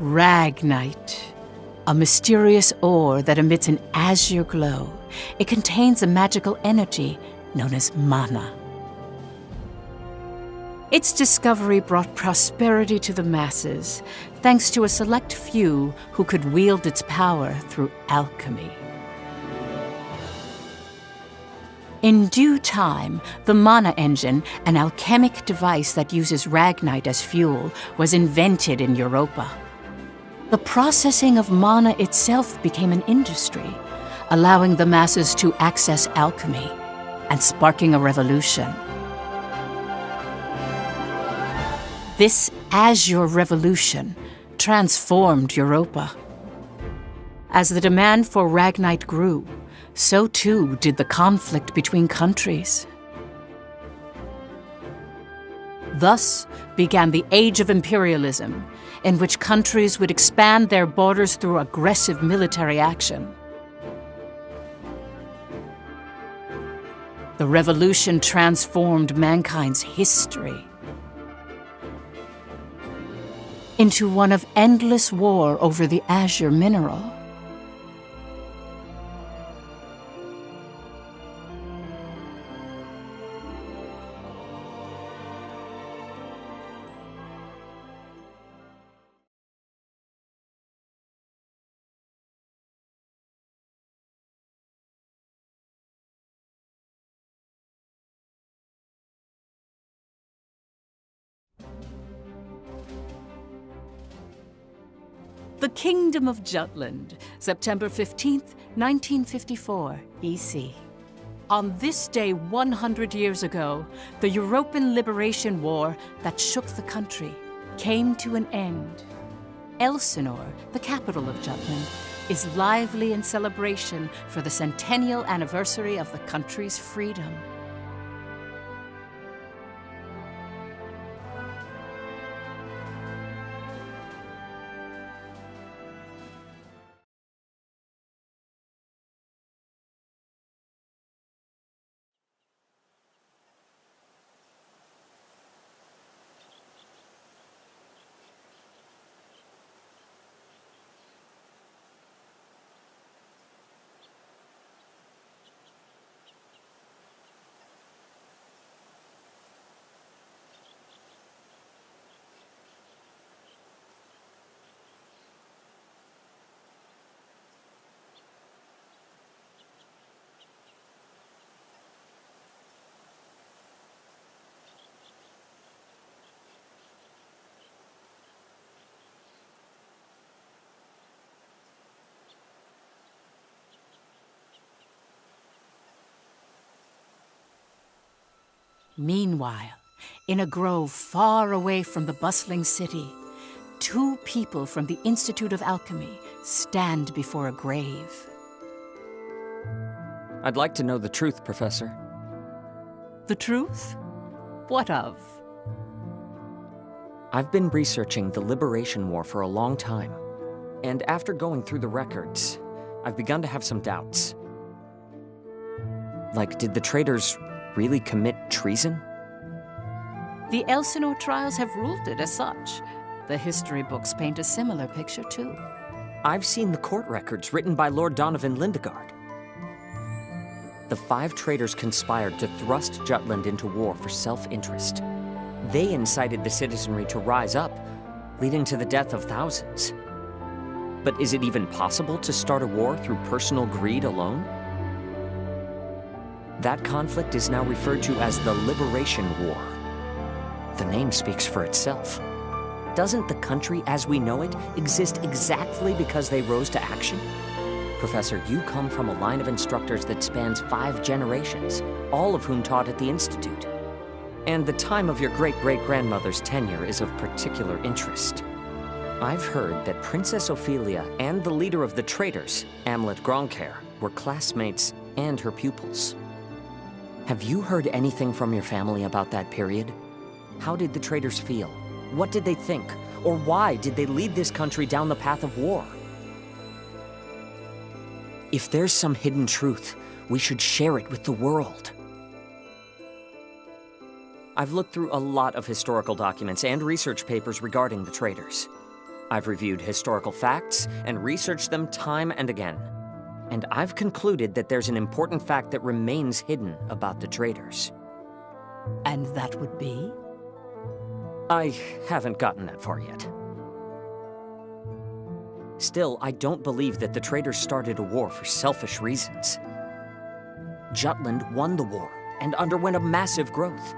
Ragnite, a mysterious ore that emits an azure glow. It contains a magical energy known as mana. Its discovery brought prosperity to the masses, thanks to a select few who could wield its power through alchemy. In due time, the mana engine, an alchemic device that uses ragnite as fuel, was invented in Europa. The processing of mana itself became an industry, allowing the masses to access alchemy and sparking a revolution. This Azure Revolution transformed Europa. As the demand for ragnite grew, so too did the conflict between countries. Thus began the Age of Imperialism, in which countries would expand their borders through aggressive military action. The revolution transformed mankind's history into one of endless war over the azure mineral. The Kingdom of Jutland, September 15th, 1954, BC. On this day 100 years ago, the European Liberation War that shook the country came to an end. Elsinore, the capital of Jutland, is lively in celebration for the centennial anniversary of the country's freedom. Meanwhile, in a grove far away from the bustling city, two people from the Institute of Alchemy stand before a grave. I'd like to know the truth, Professor. The truth? What of? I've been researching the Liberation War for a long time, and after going through the records, I've begun to have some doubts. Like, did the traitors really commit treason? The Elsinore trials have ruled it as such. The history books paint a similar picture, too. I've seen the court records written by Lord Donovan Lindegard. The 5 traitors conspired to thrust Jutland into war for self-interest. They incited the citizenry to rise up, leading to the death of thousands. But is it even possible to start a war through personal greed alone? That conflict is now referred to as the Liberation War. The name speaks for itself. Doesn't the country as we know it exist exactly because they rose to action? Professor, you come from a line of instructors that spans 5 generations, all of whom taught at the Institute. And the time of your great-great-grandmother's tenure is of particular interest. I've heard that Princess Ophelia and the leader of the traitors, Amlet Gronkair, were classmates and her pupils. Have you heard anything from your family about that period? How did the traitors feel? What did they think? Or why did they lead this country down the path of war? If there's some hidden truth, we should share it with the world. I've looked through a lot of historical documents and research papers regarding the traitors. I've reviewed historical facts and researched them time and again. And I've concluded that there's an important fact that remains hidden about the traitors. And that would be? I haven't gotten that far yet. Still, I don't believe that the traitors started a war for selfish reasons. Jutland won the war and underwent a massive growth.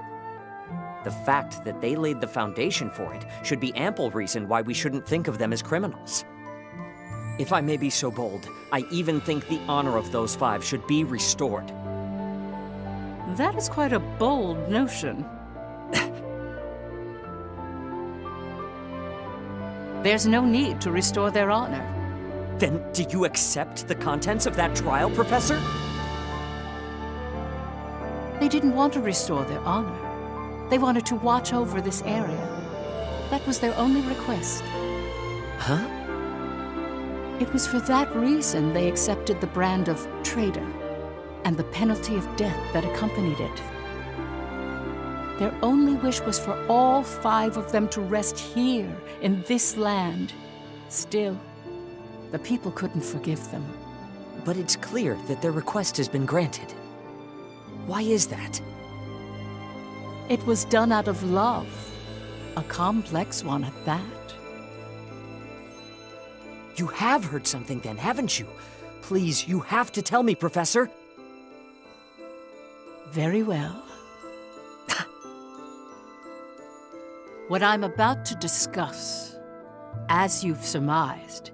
The fact that they laid the foundation for it should be ample reason why we shouldn't think of them as criminals. If I may be so bold, I even think the honor of those 5 should be restored. That is quite a bold notion. There's no need to restore their honor. Then do you accept the contents of that trial, Professor? They didn't want to restore their honor. They wanted to watch over this area. That was their only request. Huh? It was for that reason they accepted the brand of traitor and the penalty of death that accompanied it. Their only wish was for all 5 of them to rest here in this land. Still, the people couldn't forgive them. But it's clear that their request has been granted. Why is that? It was done out of love, a complex one at that. You have heard something then, haven't you? Please, you have to tell me, Professor. Very well. What I'm about to discuss, as you've surmised,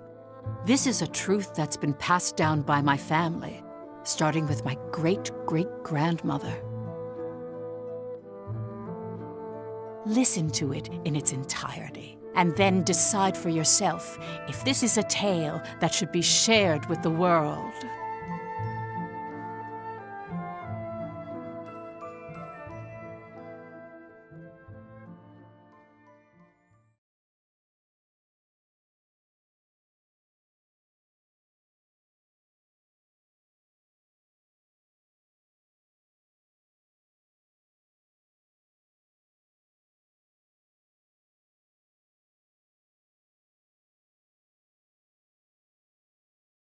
this is a truth that's been passed down by my family, starting with my great-great-grandmother. Listen to it in its entirety, and then decide for yourself if this is a tale that should be shared with the world.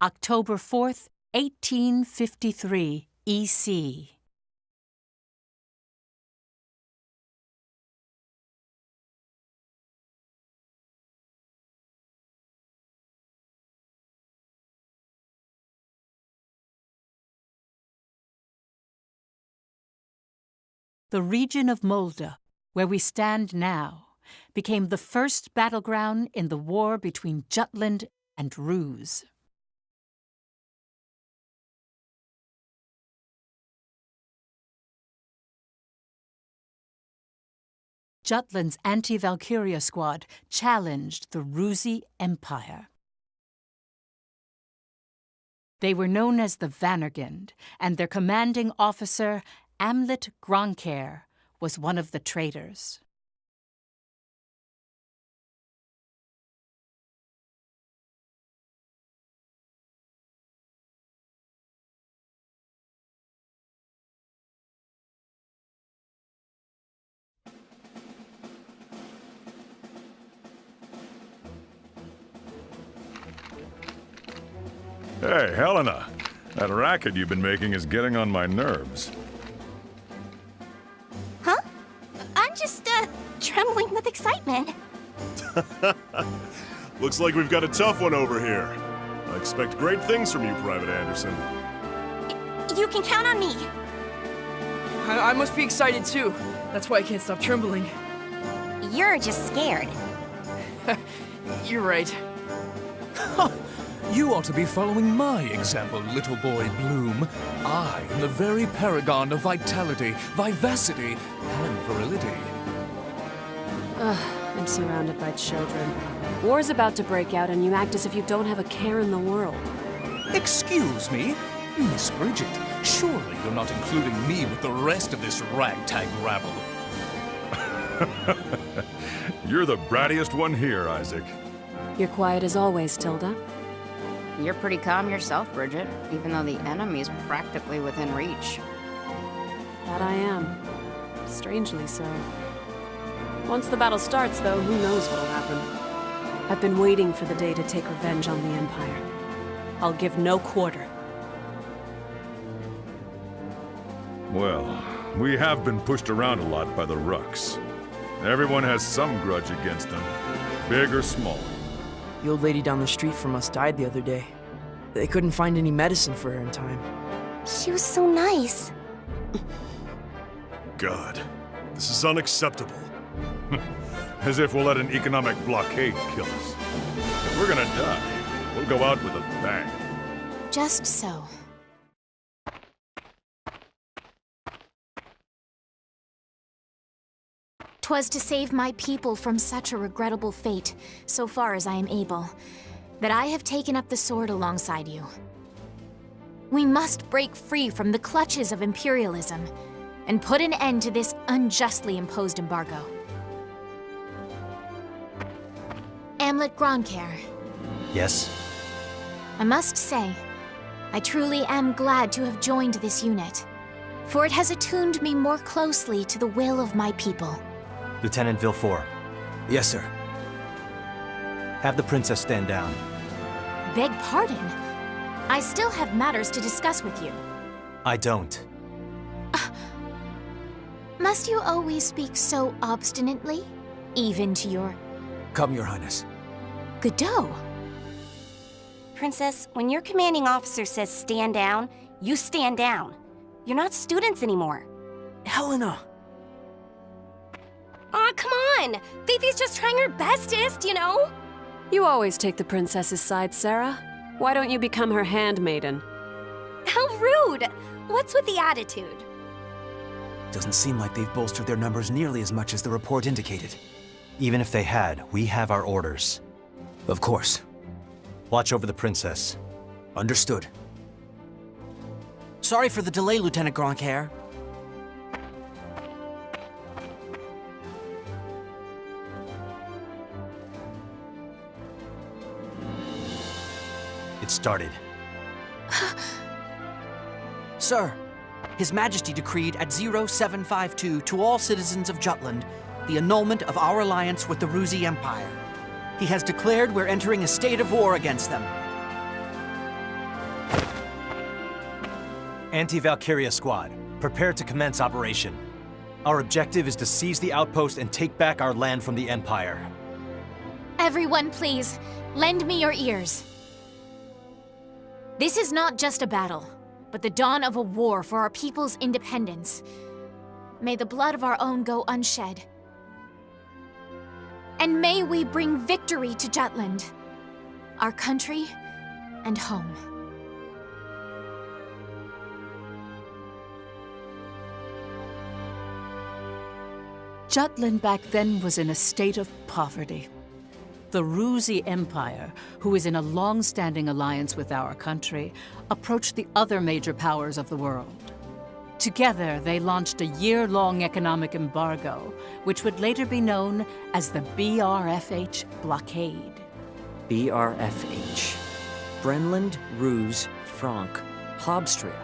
October 4th, 1853, EC. The region of Molde, where we stand now, became the first battleground in the war between Jutland and Ruse. Jutland's anti-Valkyria squad challenged the Rusi Empire. They were known as the Vannergund, and their commanding officer, Amlet Gronkair, was one of the traitors. Hey, Helena. That racket you've been making is getting on my nerves. Huh? I'm just, trembling with excitement. Looks like we've got a tough one over here. I expect great things from you, Private Anderson. You can count on me. I must be excited too. That's why I can't stop trembling. You're just scared. You're right. You ought to be following my example, little boy Bloom. I am the very paragon of vitality, vivacity, and virility. I'm surrounded by children. War's about to break out and you act as if you don't have a care in the world. Excuse me? Miss Bridget, surely you're not including me with the rest of this ragtag rabble. You're the brattiest one here, Isaac. You're quiet as always, Tilda. You're pretty calm yourself, Bridget, even though the enemy's practically within reach. That I am. Strangely so. Once the battle starts, though, who knows what'll happen. I've been waiting for the day to take revenge on the Empire. I'll give no quarter. Well, we have been pushed around a lot by the Rucks. Everyone has some grudge against them, big or small. The old lady down the street from us died the other day. They couldn't find any medicine for her in time. She was so nice. God, this is unacceptable. As if we'll let an economic blockade kill us. If we're gonna die, we'll go out with a bang. Just so. "'Twas to save my people from such a regrettable fate, so far as I am able, that I have taken up the sword alongside you. We must break free from the clutches of imperialism and put an end to this unjustly imposed embargo. Amlet Gronkair, Yes? I must say, I truly am glad to have joined this unit, for it has attuned me more closely to the will of my people. Lieutenant Villefort. Yes, sir. Have the princess stand down. Beg pardon? I still have matters to discuss with you. I don't. Must you always speak so obstinately? Even to your Come, Your Highness. Godot? Princess, when your commanding officer says stand down, you stand down. You're not students anymore. Helena! Aw, come on! Fifi's just trying her bestest, you know? You always take the princess's side, Sarah. Why don't you become her handmaiden? How rude! What's with the attitude? Doesn't seem like they've bolstered their numbers nearly as much as the report indicated. Even if they had, we have our orders. Of course. Watch over the princess. Understood. Sorry for the delay, Lieutenant Gronkair. It started. Sir, His Majesty decreed at 0752 to all citizens of Jutland the annulment of our alliance with the Ruzi Empire. He has declared we're entering a state of war against them. Anti-Valkyria squad, prepare to commence operation. Our objective is to seize the outpost and take back our land from the Empire. Everyone, please, lend me your ears. This is not just a battle, but the dawn of a war for our people's independence. May the blood of our own go unshed. And may we bring victory to Jutland, our country and home. Jutland back then was in a state of poverty. The Ruzi Empire, who is in a long-standing alliance with our country, approached the other major powers of the world. Together, they launched a year-long economic embargo, which would later be known as the BRFH blockade. BRFH. Brenland, Ruse, Frank, Habstria.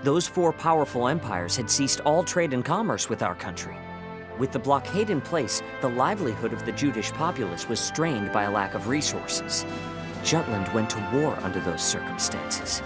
Those four powerful empires had ceased all trade and commerce with our country. With the blockade in place, the livelihood of the Judish populace was strained by a lack of resources. Jutland went to war under those circumstances.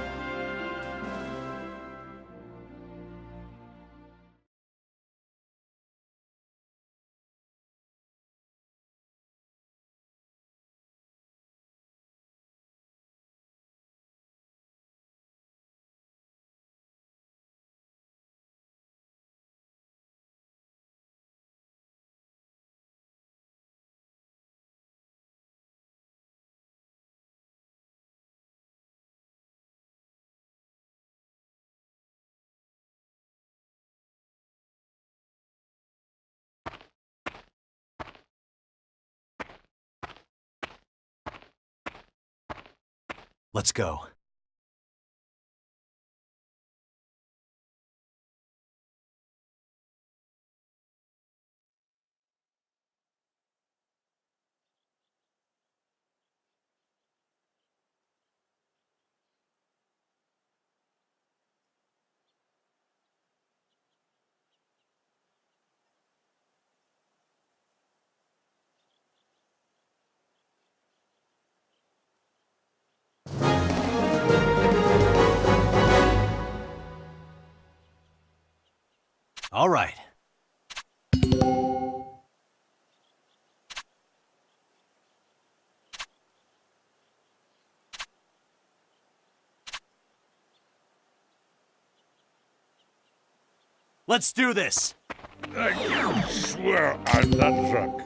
Let's go. All right. Let's do this! I swear I'm not drunk.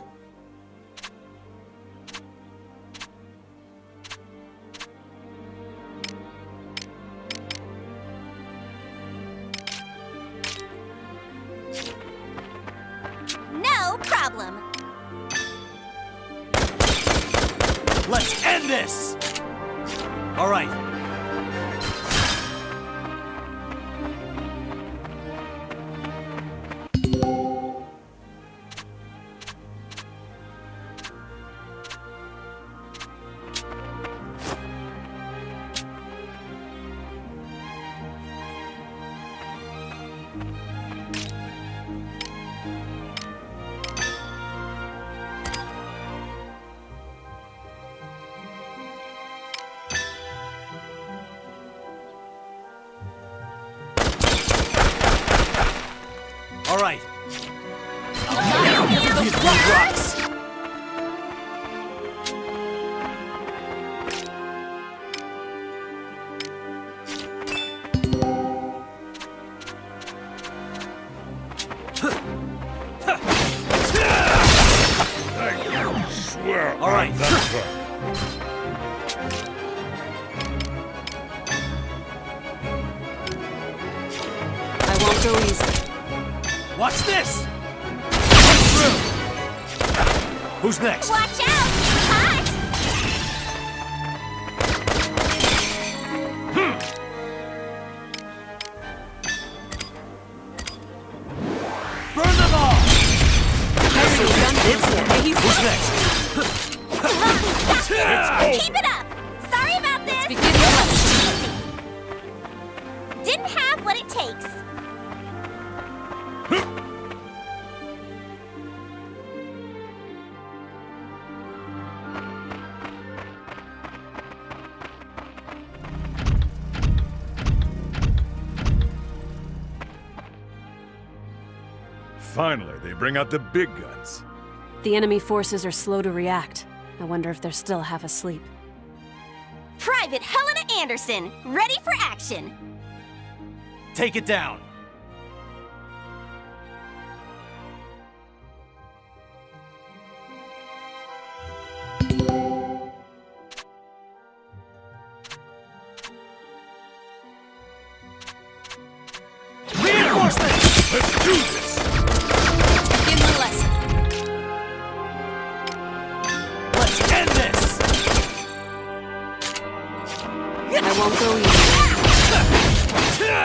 No problem. Let's end this! All right. All right. Rocks. I swear All right. I'm not drunk. I won't go easy. Watch this! Come through! Who's next? Watch out! Hot! Burn them all! Who's next? Keep it up! Sorry about this! begin Didn't have what it takes. Finally, they bring out the big guns. The enemy forces are slow to react. I wonder if they're still half asleep. Private Helena Anderson, ready for action. Take it down. Reinforcements! Let's do this! Begin the lesson. Let's end this! I won't go easy.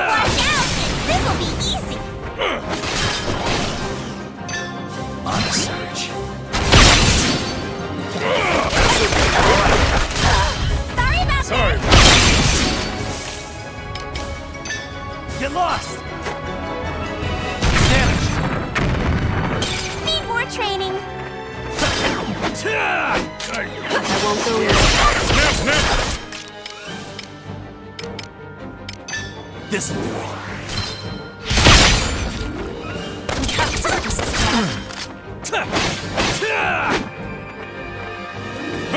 Watch out! This'll be easy. On the surge. Sorry about Sorry. Get lost! Need more training. I won't go easy. Snap, snap! This'll do it.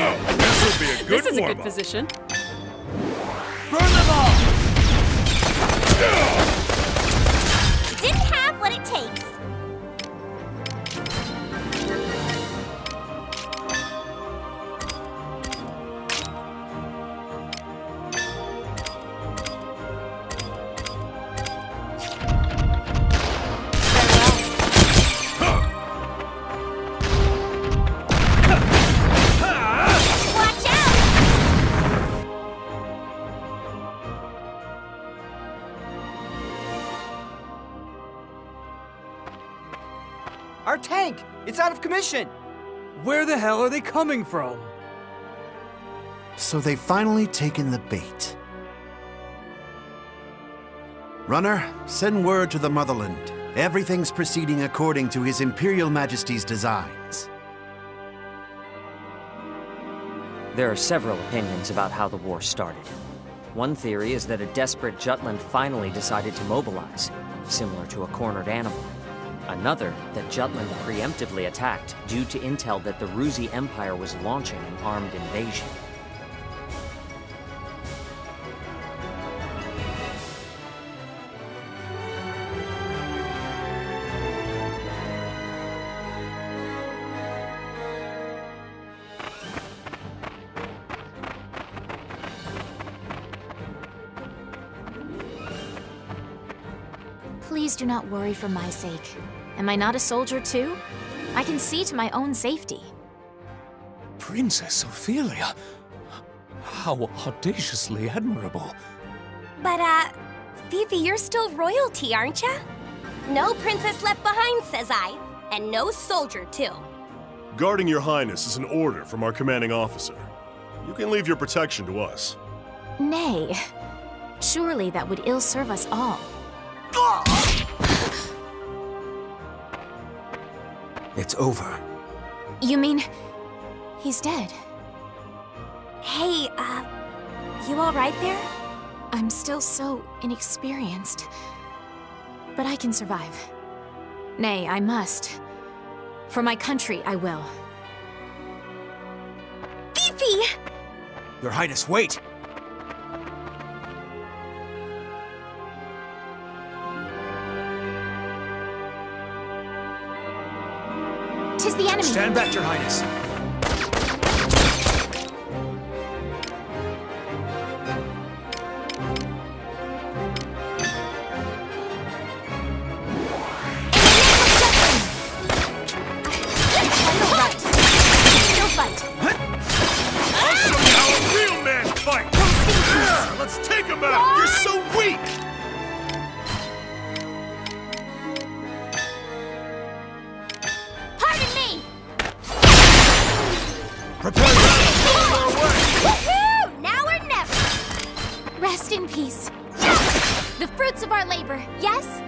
Oh, this will be a good This is a good warm-up. position. Burn them all! Didn't have what it takes. Watch out! Our tank! It's out of commission! Where the hell are they coming from? So they've finally taken the bait. Runner, send word to the motherland. Everything's proceeding according to His Imperial Majesty's designs. There are several opinions about how the war started. One theory is that a desperate Jutland finally decided to mobilize, similar to a cornered animal. Another, that Jutland preemptively attacked due to intel that the Ruzi Empire was launching an armed invasion. Please do not worry for my sake. Am I not a soldier too? I can see to my own safety. Princess Ophelia. How audaciously admirable. But, Fifi, you're still royalty, aren't ya? No princess left behind, says I. And no soldier, too. Guarding your highness is an order from our commanding officer. You can leave your protection to us. Nay. Surely that would ill serve us all. It's over. You mean... he's dead? Hey, you alright there? I'm still so inexperienced. But I can survive. Nay, I must. For my country, I will. Fifi! Your Highness, wait! Tis the enemy! Stand back, Your Highness! Still fight! I'll show you how a real man fights! Let's take him out! You're so weak! Pardon me! Prepare yourself to go our way! Woohoo! Now or never! Rest in peace. The fruits of our labor, yes?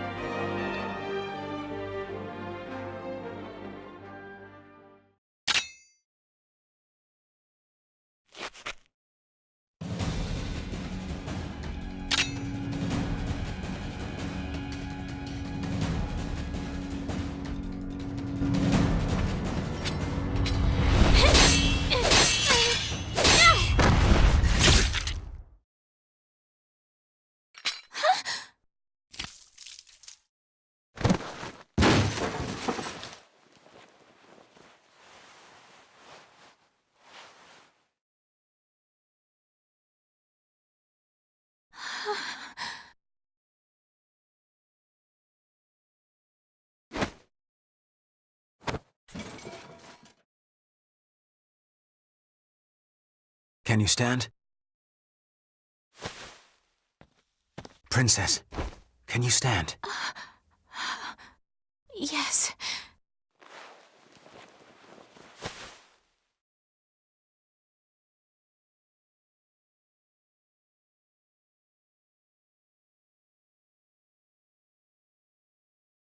Can you stand? Princess, can you stand? Yes.